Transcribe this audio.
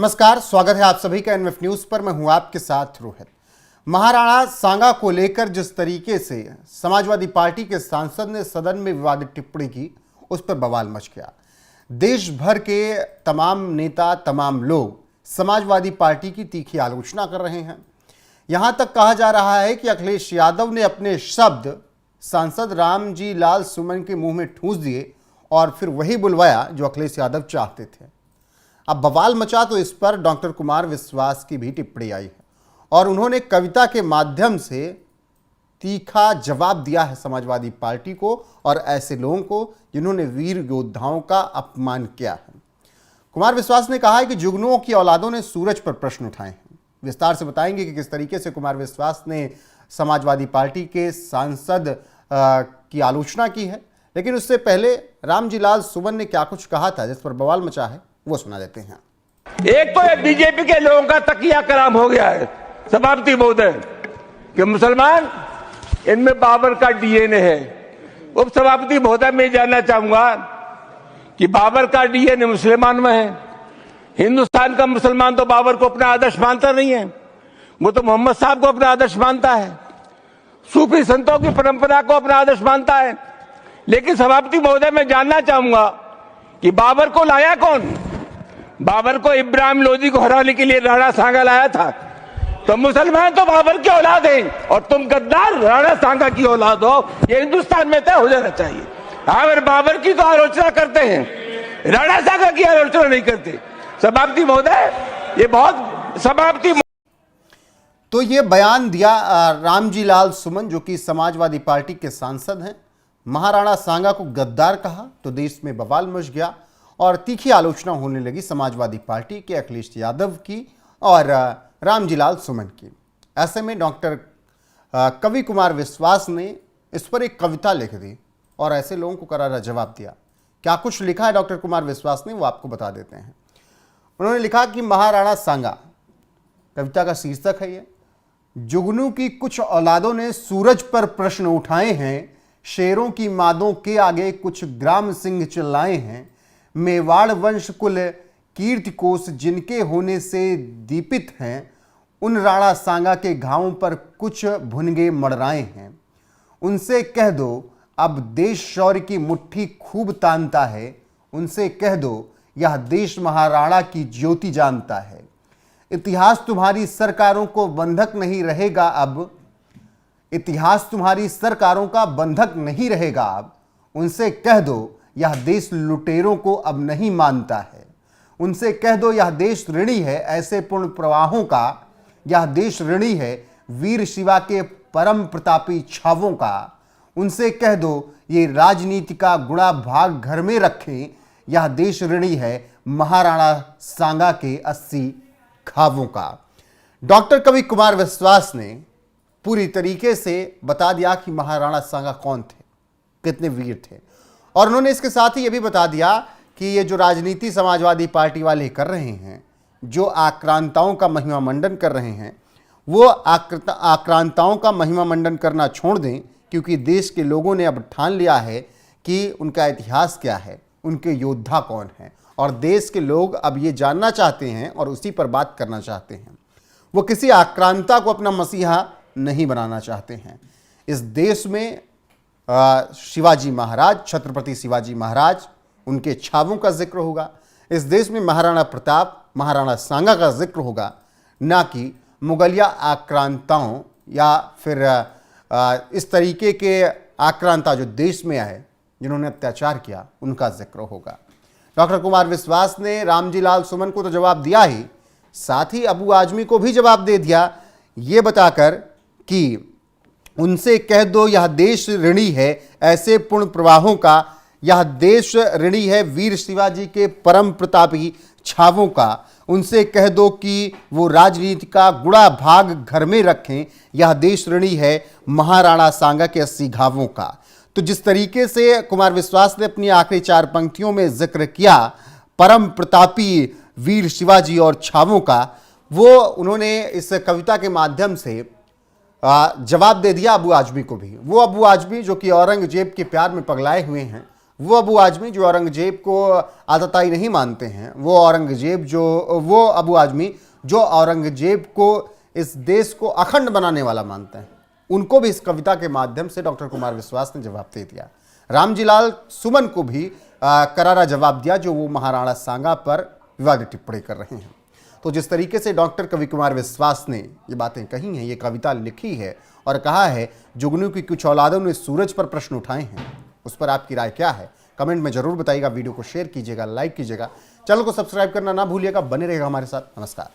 नमस्कार, स्वागत है आप सभी का एनएफ न्यूज पर। मैं हूं आपके साथ रोहित। महाराणा सांगा को लेकर जिस तरीके से समाजवादी पार्टी के सांसद ने सदन में विवादित टिप्पणी की, उस पर बवाल मच गया। देश भर के तमाम नेता, तमाम लोग समाजवादी पार्टी की तीखी आलोचना कर रहे हैं। यहां तक कहा जा रहा है कि अखिलेश यादव ने अपने शब्द सांसद रामजी लाल सुमन के मुंह में ठूंस दिए और फिर वही बुलवाया जो अखिलेश यादव चाहते थे। अब बवाल मचा तो इस पर डॉक्टर कुमार विश्वास की भी टिप्पणी आई है और उन्होंने कविता के माध्यम से तीखा जवाब दिया है समाजवादी पार्टी को और ऐसे लोगों को जिन्होंने वीर योद्धाओं का अपमान किया है। कुमार विश्वास ने कहा है कि जुगनुओं की औलादों ने सूरज पर प्रश्न उठाए हैं। विस्तार से बताएंगे कि किस तरीके से कुमार विश्वास ने समाजवादी पार्टी के सांसद की आलोचना की है, लेकिन उससे पहले रामजी लाल सुमन ने क्या कुछ कहा था जिस पर बवाल मचा है, वो सुना देते हैं। एक तो ये बीजेपी के लोगों का तकिया कलाम हो गया है सभापति महोदय कि मुसलमान इनमें बाबर का डीएनए है। उप सभापति महोदय मैं जानना चाहूंगा कि बाबर का डीएनए मुसलमान में है। हिंदुस्तान का मुसलमान तो बाबर को अपना आदर्श मानता नहीं है, वो तो मोहम्मद साहब को अपना आदर्श मानता है, सूफी संतों की परंपरा को अपना आदर्श मानता है। लेकिन सभापति महोदय मैं जानना चाहूंगा कि बाबर को लाया कौन? बाबर को इब्राहिम लोदी को हराने के लिए राणा सांगा लाया था। तो मुसलमान तो बाबर की औलाद हैं और तुम गद्दार राणा सांगा की औलाद हो, ये हिंदुस्तान में तय हो जाना चाहिए। अगर बाबर की तो आलोचना करते हैं, राणा सांगा की आलोचना नहीं करते। सभापति महोदय ये बहुत सभापति तो ये बयान दिया रामजी लाल सुमन, जो कि समाजवादी पार्टी के सांसद हैं। महाराणा सांगा को गद्दार कहा तो देश में बवाल मच गया और तीखी आलोचना होने लगी समाजवादी पार्टी के अखिलेश यादव की और रामजी लाल सुमन की। ऐसे में डॉक्टर कवि कुमार विश्वास ने इस पर एक कविता लिख दी और ऐसे लोगों को करारा जवाब दिया। क्या कुछ लिखा है डॉक्टर कुमार विश्वास ने, वो आपको बता देते हैं। उन्होंने लिखा कि महाराणा सांगा, कविता का शीर्षक है ये, जुगनू की कुछ औलादों ने सूरज पर प्रश्न उठाए हैं, शेरों की मादों के आगे कुछ ग्राम सिंह चिल्लाए हैं, मेवाड़ वंश कुल कीर्ति कोश जिनके होने से दीपित हैं, उन राणा सांगा के घावों पर कुछ भुनगे मड़राए हैं। उनसे कह दो अब देश शौर्य की मुट्ठी खूब तानता है, उनसे कह दो यह देश महाराणा की ज्योति जानता है। इतिहास तुम्हारी सरकारों को बंधक नहीं रहेगा अब, इतिहास तुम्हारी सरकारों का बंधक नहीं रहेगा अब। उनसे कह दो यह देश लुटेरों को अब नहीं मानता है। उनसे कह दो यह देश ऋणी है ऐसे पूर्ण प्रवाहों का, यह देश ऋणी है वीर शिवा के परम प्रतापी छावों का। उनसे कह दो ये राजनीति का गुणा भाग घर में रखें, यह देश ऋणी है महाराणा सांगा के 80 घावों का। डॉक्टर कवि कुमार विश्वास ने पूरी तरीके से बता दिया कि महाराणा सांगा कौन थे, कितने वीर थे, और उन्होंने इसके साथ ही ये भी बता दिया कि ये जो राजनीति समाजवादी पार्टी वाले कर रहे हैं, जो आक्रांताओं का महिमा मंडन कर रहे हैं, वो आक्रांताओं का महिमा मंडन करना छोड़ दें, क्योंकि देश के लोगों ने अब ठान लिया है कि उनका इतिहास क्या है, उनके योद्धा कौन हैं, और देश के लोग अब ये जानना चाहते हैं और उसी पर बात करना चाहते हैं। वो किसी आक्रांता को अपना मसीहा नहीं बनाना चाहते हैं। इस देश में शिवाजी महाराज, छत्रपति शिवाजी महाराज, उनके छावों का जिक्र होगा। इस देश में महाराणा प्रताप, महाराणा सांगा का जिक्र होगा, ना कि मुगलिया आक्रांताओं या फिर इस तरीके के आक्रांता जो देश में आए, जिन्होंने अत्याचार किया, उनका जिक्र होगा। डॉक्टर कुमार विश्वास ने रामजी लाल सुमन को तो जवाब दिया ही, साथ ही अबू आजमी को भी जवाब दे दिया, ये बताकर कि उनसे कह दो यह देश ऋणी है ऐसे पूर्ण प्रवाहों का, यह देश ऋणी है वीर शिवाजी के परम प्रतापी छावों का। उनसे कह दो कि वो राजनीति का गुड़ा भाग घर में रखें, यह देश ऋणी है महाराणा सांगा के 80 घावों का। तो जिस तरीके से कुमार विश्वास ने अपनी आखिरी 4 पंक्तियों में जिक्र किया परम प्रतापी वीर शिवाजी और छावों का, वो उन्होंने इस कविता के माध्यम से जवाब दे दिया अबू आजमी को भी। वो अबू आजमी जो कि औरंगजेब के प्यार में पगलाए हुए हैं, वो अबू आजमी जो औरंगजेब को आतताई नहीं मानते हैं, वो अबू आजमी जो औरंगजेब को इस देश को अखंड बनाने वाला मानते हैं, उनको भी इस कविता के माध्यम से डॉक्टर कुमार विश्वास ने जवाब दे दिया। रामजीलाल सुमन को भी करारा जवाब दिया, जो वो महाराणा सांगा पर विवादित टिप्पणी कर रहे हैं। तो जिस तरीके से डॉक्टर कवि कुमार विश्वास ने ये बातें कही हैं, ये कविता लिखी है और कहा है जुगनू की कुछ औलादों ने सूरज पर प्रश्न उठाए हैं, उस पर आपकी राय क्या है? कमेंट में जरूर बताइएगा। वीडियो को शेयर कीजिएगा, लाइक कीजिएगा, चैनल को सब्सक्राइब करना ना भूलिएगा। बने रहेगा हमारे साथ। नमस्कार।